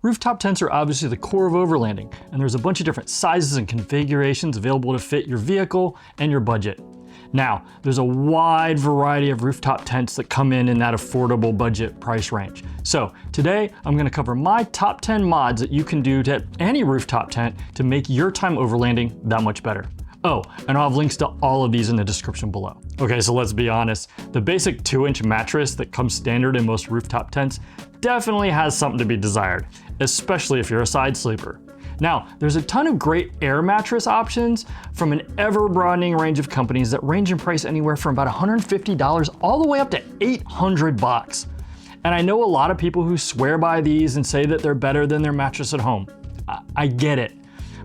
Rooftop tents are obviously the core of overlanding, and there's a bunch of different sizes and configurations available to fit your vehicle and your budget. Now, there's a wide variety of rooftop tents that come in that affordable budget price range. So today, I'm gonna cover my top 10 mods that you can do to any rooftop tent to make your time overlanding that much better. Oh, and I'll have links to all of these in the description below. Okay, so let's be honest. The basic 2-inch mattress that comes standard in most rooftop tents definitely has something to be desired, especially if you're a side sleeper. Now, there's a ton of great air mattress options from an ever-broadening range of companies that range in price anywhere from about $150 all the way up to $800. And I know a lot of people who swear by these and say that they're better than their mattress at home. I get it.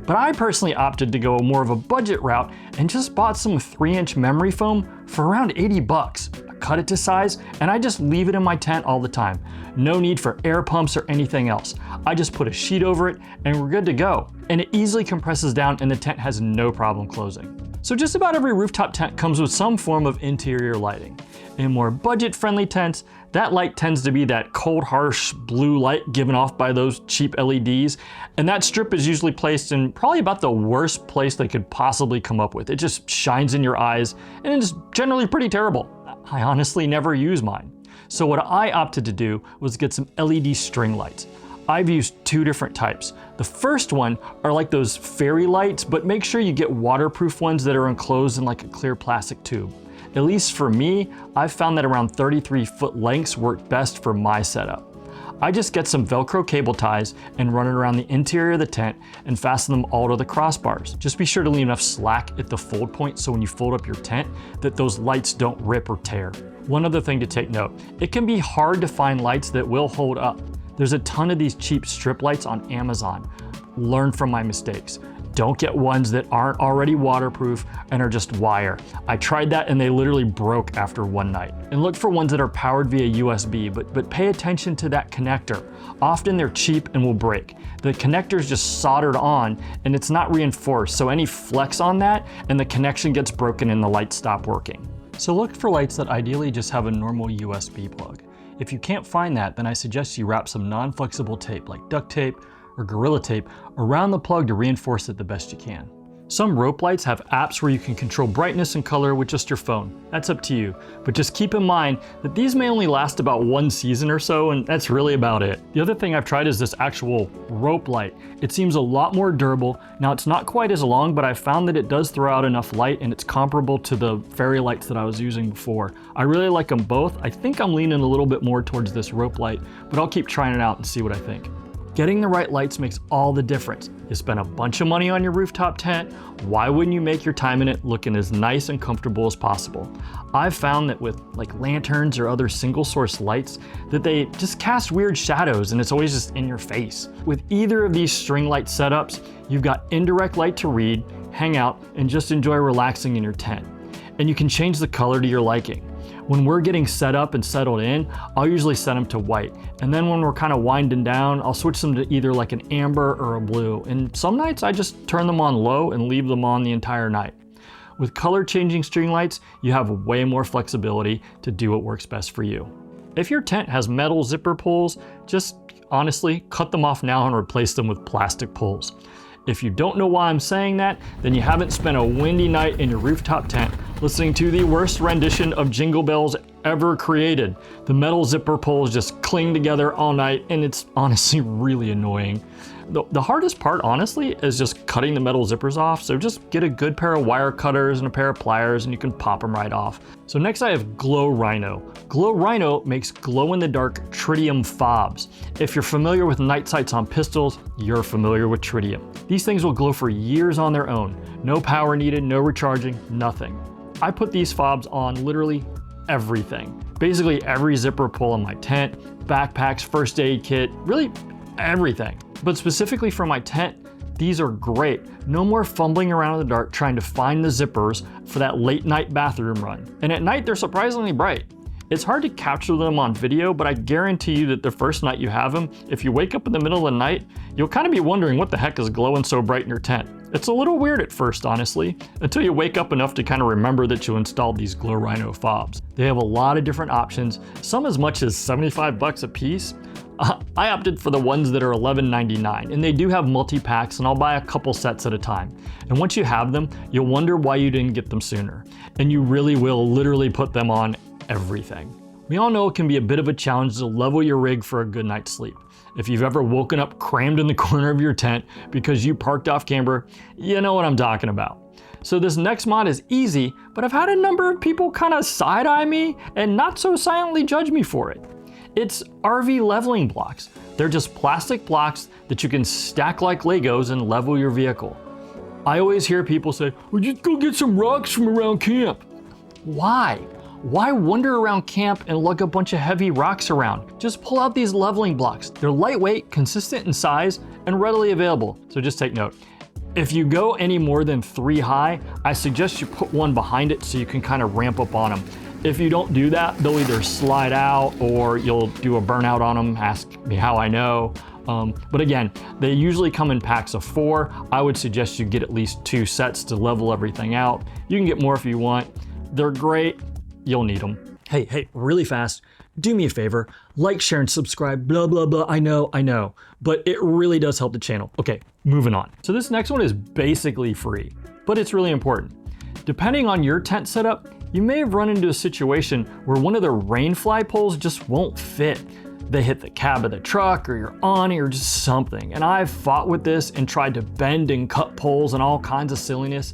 But I personally opted to go more of a budget route and just bought some 3-inch memory foam for around 80 bucks. I cut it to size and I just leave it in my tent all the time. No need for air pumps or anything else. I just put a sheet over it and we're good to go. And it easily compresses down and the tent has no problem closing. So just about every rooftop tent comes with some form of interior lighting. In more budget-friendly tents, that light tends to be that cold, harsh blue light given off by those cheap LEDs, and that strip is usually placed in probably about the worst place they could possibly come up with. It just shines in your eyes, and it's generally pretty terrible. I honestly never use mine. So what I opted to do was get some LED string lights. I've used 2 different types. The first one are like those fairy lights, but make sure you get waterproof ones that are enclosed in like a clear plastic tube. At least for me, I've found that around 33-foot lengths work best for my setup. I just get some Velcro cable ties and run it around the interior of the tent and fasten them all to the crossbars. Just be sure to leave enough slack at the fold point so when you fold up your tent that those lights don't rip or tear. One other thing to take note, it can be hard to find lights that will hold up. There's a ton of these cheap strip lights on Amazon. Learn from my mistakes. Don't get ones that aren't already waterproof and are just wire. I tried that and they literally broke after one night. And look for ones that are powered via USB, but pay attention to that connector. Often they're cheap and will break. The connector's just soldered on and it's not reinforced, so any flex on that and the connection gets broken and the lights stop working. So look for lights that ideally just have a normal USB plug. If you can't find that, then I suggest you wrap some non-flexible tape like duct tape or Gorilla Tape around the plug to reinforce it the best you can. Some rope lights have apps where you can control brightness and color with just your phone. That's up to you, but just keep in mind that these may only last about 1 season or so, and that's really about it. The other thing I've tried is this actual rope light. It seems a lot more durable. Now it's not quite as long, but I found that it does throw out enough light and it's comparable to the fairy lights that I was using before. I really like them both. I think I'm leaning a little bit more towards this rope light, but I'll keep trying it out and see what I think. Getting the right lights makes all the difference. You spend a bunch of money on your rooftop tent, why wouldn't you make your time in it looking as nice and comfortable as possible? I've found that with like lanterns or other single source lights that they just cast weird shadows and it's always just in your face. With either of these string light setups, you've got indirect light to read, hang out, and just enjoy relaxing in your tent. And you can change the color to your liking. When we're getting set up and settled in, I'll usually set them to white. And then when we're kind of winding down, I'll switch them to either like an amber or a blue. And some nights I just turn them on low and leave them on the entire night. With color changing string lights, you have way more flexibility to do what works best for you. If your tent has metal zipper pulls, just honestly cut them off now and replace them with plastic pulls. If you don't know why I'm saying that, then you haven't spent a windy night in your rooftop tent listening to the worst rendition of Jingle Bells ever created. The metal zipper pulls just cling together all night and it's honestly really annoying. The hardest part, honestly, is just cutting the metal zippers off. So just get a good pair of wire cutters and a pair of pliers and you can pop them right off. So next I have Glow Rhino. Glow Rhino makes glow-in-the-dark tritium fobs. If you're familiar with night sights on pistols, you're familiar with tritium. These things will glow for years on their own. No power needed, no recharging, nothing. I put these fobs on literally everything. Basically every zipper pull in my tent, backpacks, first aid kit, really everything. But specifically for my tent, these are great. No more fumbling around in the dark trying to find the zippers for that late night bathroom run. And at night, they're surprisingly bright. It's hard to capture them on video, but I guarantee you that the first night you have them, if you wake up in the middle of the night, you'll kind of be wondering what the heck is glowing so bright in your tent. It's a little weird at first, honestly, until you wake up enough to kind of remember that you installed these Glow Rhino fobs. They have a lot of different options, some as much as 75 bucks a piece. I opted for the ones that are $11.99, and they do have multi-packs, and I'll buy a couple sets at a time. And once you have them, you'll wonder why you didn't get them sooner. And you really will literally put them on everything. We all know it can be a bit of a challenge to level your rig for a good night's sleep. If you've ever woken up crammed in the corner of your tent because you parked off camber, you know what I'm talking about. So this next mod is easy, but I've had a number of people kind of side-eye me and not so silently judge me for it. It's RV leveling blocks. They're just plastic blocks that you can stack like Legos and level your vehicle. I always hear people say, well, just go get some rocks from around camp. Why? Why wander around camp and lug a bunch of heavy rocks around? Just pull out these leveling blocks. They're lightweight, consistent in size, and readily available. So just take note. If you go any more than 3 high, I suggest you put one behind it so you can kind of ramp up on them. If you don't do that, they'll either slide out or you'll do a burnout on them. Ask me how I know. But again, they usually come in packs of 4. I would suggest you get at least 2 sets to level everything out. You can get more if you want. They're great. You'll need them. Hey, really fast, do me a favor, like, share, and subscribe, blah, blah, blah. I know, but it really does help the channel. Okay, moving on. So this next one is basically free, but it's really important. Depending on your tent setup, you may have run into a situation where one of the rain fly poles just won't fit. They hit the cab of the truck or your awning or just something. And I've fought with this and tried to bend and cut poles and all kinds of silliness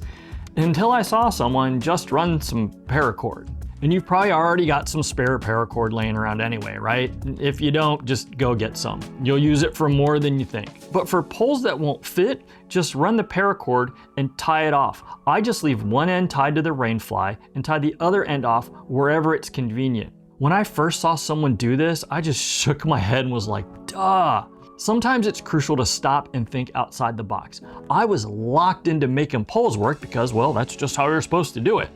until I saw someone just run some paracord. And you've probably already got some spare paracord laying around anyway, right? If you don't, just go get some. You'll use it for more than you think. But for poles that won't fit, just run the paracord and tie it off. I just leave one end tied to the rain fly and tie the other end off wherever it's convenient. When I first saw someone do this, I just shook my head and was like, duh. Sometimes it's crucial to stop and think outside the box. I was locked into making poles work because, well, that's just how you're supposed to do it.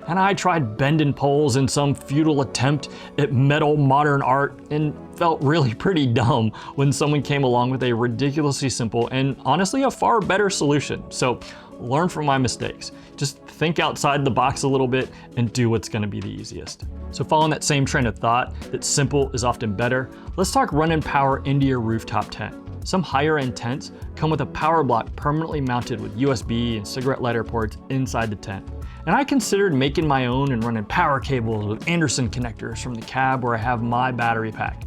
And I tried bending poles in some futile attempt at metal modern art and felt really pretty dumb when someone came along with a ridiculously simple and honestly a far better solution. So learn from my mistakes. Just think outside the box a little bit and do what's gonna be the easiest. So following that same train of thought that simple is often better, let's talk running power into your rooftop tent. Some higher end tents come with a power block permanently mounted with USB and cigarette lighter ports inside the tent. And I considered making my own and running power cables with Anderson connectors from the cab where I have my battery pack.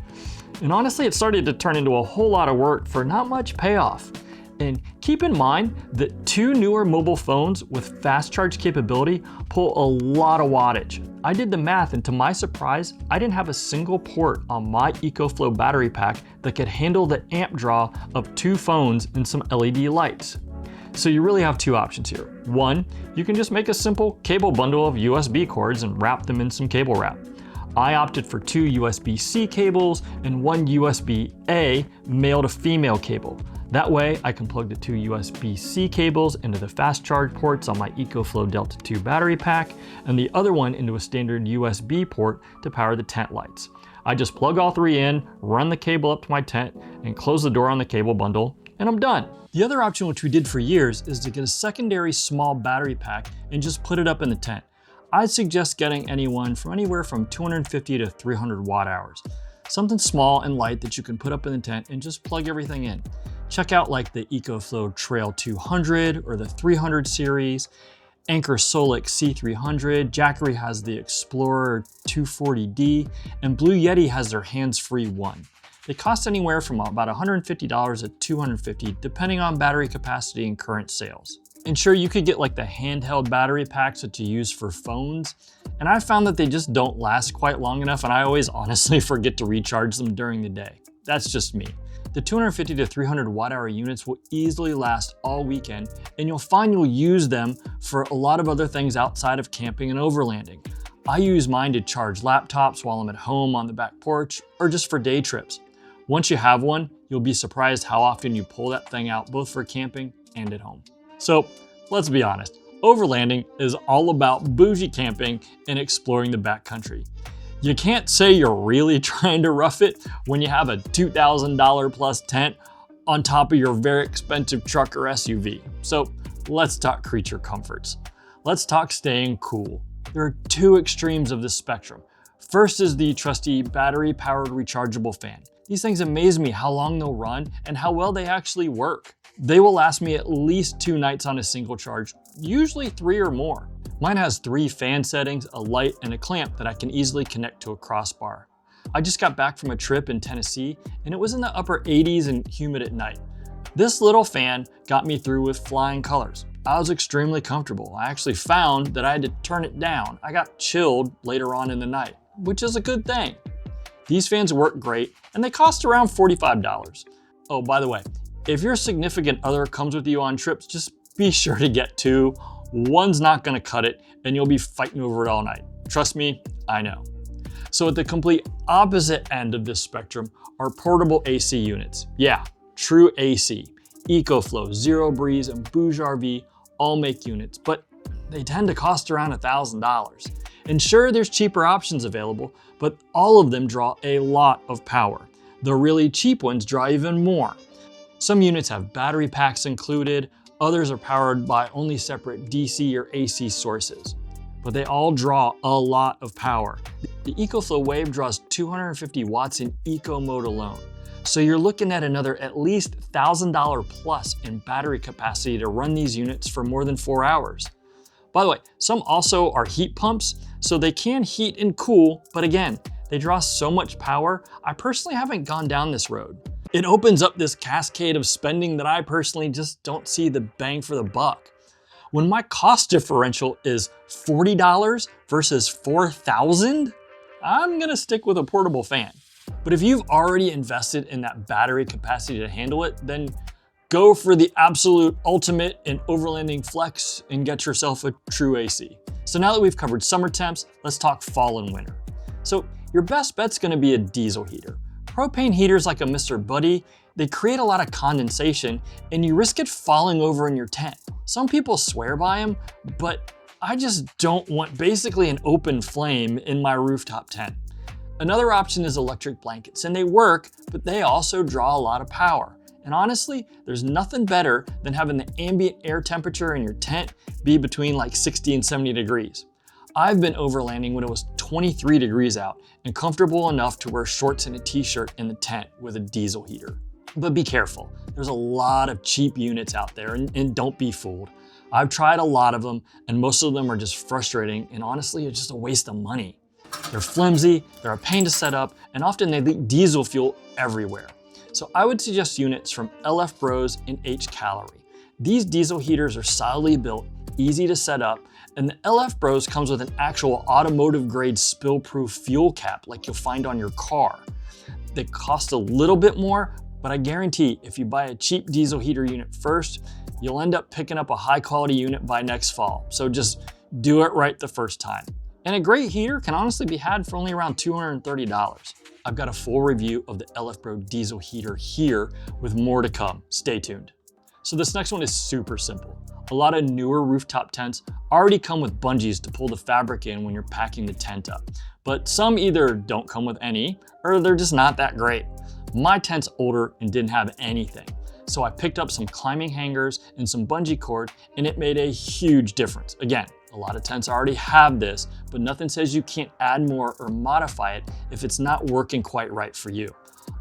And honestly, it started to turn into a whole lot of work for not much payoff. And keep in mind that 2 newer mobile phones with fast charge capability pull a lot of wattage. I did the math, and to my surprise, I didn't have a single port on my EcoFlow battery pack that could handle the amp draw of 2 phones and some LED lights. So you really have 2 options here. One, you can just make a simple cable bundle of USB cords and wrap them in some cable wrap. I opted for 2 USB-C cables and 1 USB-A male to female cable. That way I can plug the 2 USB-C cables into the fast charge ports on my EcoFlow Delta 2 battery pack and the other one into a standard USB port to power the tent lights. I just plug all 3 in, run the cable up to my tent, and close the door on the cable bundle, and I'm done. The other option, which we did for years, is to get a secondary small battery pack and just put it up in the tent. I'd suggest getting anyone from anywhere from 250 to 300 watt hours. Something small and light that you can put up in the tent and just plug everything in. Check out like the EcoFlow Trail 200 or the 300 series, Anker Solix C300, Jackery has the Explorer 240D, and Blue Yeti has their hands-free one. They cost anywhere from about $150 to $250 depending on battery capacity and current sales. And sure, you could get like the handheld battery packs that you use for phones, and I found that they just don't last quite long enough, and I always honestly forget to recharge them during the day. That's just me. The 250 to 300 watt hour units will easily last all weekend, and you'll find you'll use them for a lot of other things outside of camping and overlanding. I use mine to charge laptops while I'm at home on the back porch, or just for day trips. Once you have one, you'll be surprised how often you pull that thing out, both for camping and at home. So let's be honest, overlanding is all about bougie camping and exploring the backcountry. You can't say you're really trying to rough it when you have a $2,000 plus tent on top of your very expensive truck or SUV. So let's talk creature comforts. Let's talk staying cool. There are two extremes of this spectrum. First is the trusty battery-powered rechargeable fan. These things amaze me how long they'll run and how well they actually work. They will last me at least 2 nights on a single charge, usually 3 or more. Mine has 3 fan settings, a light, and a clamp that I can easily connect to a crossbar. I just got back from a trip in Tennessee and it was in the upper 80s and humid at night. This little fan got me through with flying colors. I was extremely comfortable. I actually found that I had to turn it down. I got chilled later on in the night, which is a good thing. These fans work great and they cost around $45. Oh, by the way, if your significant other comes with you on trips, just be sure to get 2. One's not gonna cut it and you'll be fighting over it all night. Trust me, I know. So at the complete opposite end of this spectrum are portable AC units. Yeah, true AC. EcoFlow, Zero Breeze, and Bouge RV all make units, but they tend to cost around $1,000. And sure, there's cheaper options available, but all of them draw a lot of power. The really cheap ones draw even more. Some units have battery packs included, others are powered by only separate DC or AC sources, but they all draw a lot of power. The EcoFlow Wave draws 250 watts in eco mode alone. So you're looking at another at least $1,000 plus in battery capacity to run these units for more than 4 hours. By the way, some also are heat pumps, so they can heat and cool, but again, they draw so much power, I personally haven't gone down this road. It opens up this cascade of spending that I personally just don't see the bang for the buck. When my cost differential is $40 versus $4,000, I'm gonna stick with a portable fan. But if you've already invested in that battery capacity to handle it, then go for the absolute ultimate in overlanding flex and get yourself a true AC. So now that we've covered summer temps, let's talk fall and winter. So your best bet's gonna be a diesel heater. Propane heaters like a Mr. Buddy, they create a lot of condensation and you risk it falling over in your tent. Some people swear by them, but I just don't want basically an open flame in my rooftop tent. Another option is electric blankets, and they work, but they also draw a lot of power. And honestly, there's nothing better than having the ambient air temperature in your tent be between like 60 and 70 degrees. I've been overlanding when it was 23 degrees out and comfortable enough to wear shorts and a t-shirt in the tent with a diesel heater. But be careful, there's a lot of cheap units out there and don't be fooled. I've tried a lot of them and most of them are just frustrating and honestly, it's just a waste of money. They're flimsy, they're a pain to set up, and often they leak diesel fuel everywhere. So I would suggest units from LF Bros and H Calorie. These diesel heaters are solidly built, easy to set up, and the LF Bros comes with an actual automotive grade spill-proof fuel cap like you'll find on your car. They cost a little bit more, but I guarantee if you buy a cheap diesel heater unit first, you'll end up picking up a high quality unit by next fall. So just do it right the first time. And a great heater can honestly be had for only around $230. I've got a full review of the LF Bro diesel heater here with more to come. Stay tuned. So this next one is super simple. A lot of newer rooftop tents already come with bungees to pull the fabric in when you're packing the tent up. But some either don't come with any or they're just not that great. My tent's older and didn't have anything. So I picked up some climbing hangers and some bungee cord and it made a huge difference. Again, a lot of tents already have this, but nothing says you can't add more or modify it if it's not working quite right for you.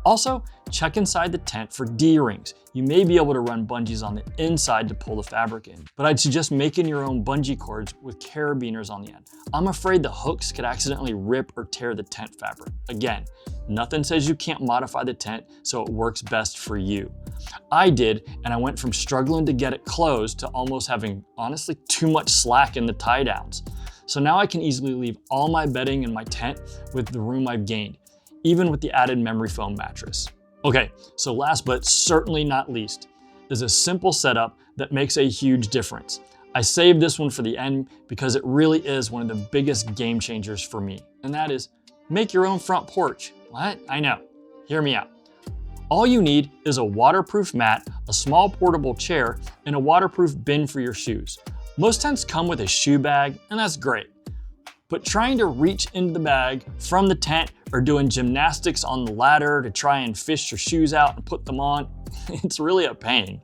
Also, check inside the tent for D-rings. You may be able to run bungees on the inside to pull the fabric in, but I'd suggest making your own bungee cords with carabiners on the end. I'm afraid the hooks could accidentally rip or tear the tent fabric. Again, nothing says you can't modify the tent so it works best for you. I did, and I went from struggling to get it closed to almost having, honestly, too much slack in the tie downs. So now I can easily leave all my bedding in my tent with the room I've gained, even with the added memory foam mattress. Okay, so last but certainly not least is a simple setup that makes a huge difference. I saved this one for the end because it really is one of the biggest game changers for me, and that is make your own front porch. What? I know. Hear me out. All you need is a waterproof mat, a small portable chair, and a waterproof bin for your shoes. Most tents come with a shoe bag, and that's great. But trying to reach into the bag from the tent or doing gymnastics on the ladder to try and fish your shoes out and put them on, it's really a pain.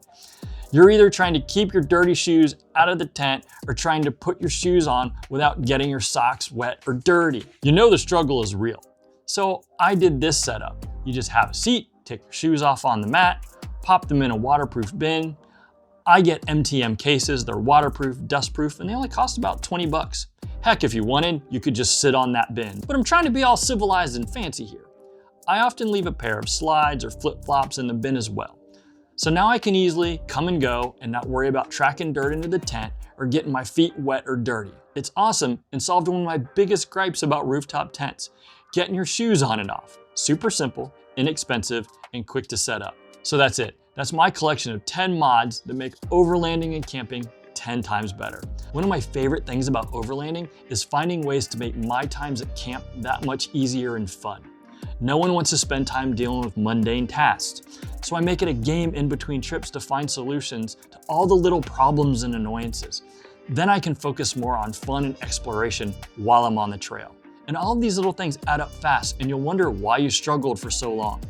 You're either trying to keep your dirty shoes out of the tent or trying to put your shoes on without getting your socks wet or dirty. You know the struggle is real. So I did this setup. You just have a seat, take your shoes off on the mat, pop them in a waterproof bin. I get MTM cases, they're waterproof, dustproof, and they only cost about 20 bucks. Heck, if you wanted, you could just sit on that bin. But I'm trying to be all civilized and fancy here. I often leave a pair of slides or flip-flops in the bin as well. So now I can easily come and go and not worry about tracking dirt into the tent or getting my feet wet or dirty. It's awesome and solved one of my biggest gripes about rooftop tents, getting your shoes on and off. Super simple, inexpensive, and quick to set up. So that's it. That's my collection of 10 mods that make overlanding and camping 10 times better. One of my favorite things about overlanding is finding ways to make my times at camp that much easier and fun. No one wants to spend time dealing with mundane tasks, so I make it a game in between trips to find solutions to all the little problems and annoyances. Then I can focus more on fun and exploration while I'm on the trail. And all of these little things add up fast, and you'll wonder why you struggled for so long.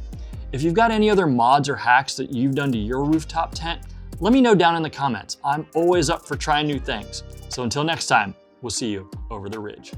If you've got any other mods or hacks that you've done to your rooftop tent, let me know down in the comments. I'm always up for trying new things. So until next time, we'll see you over the ridge.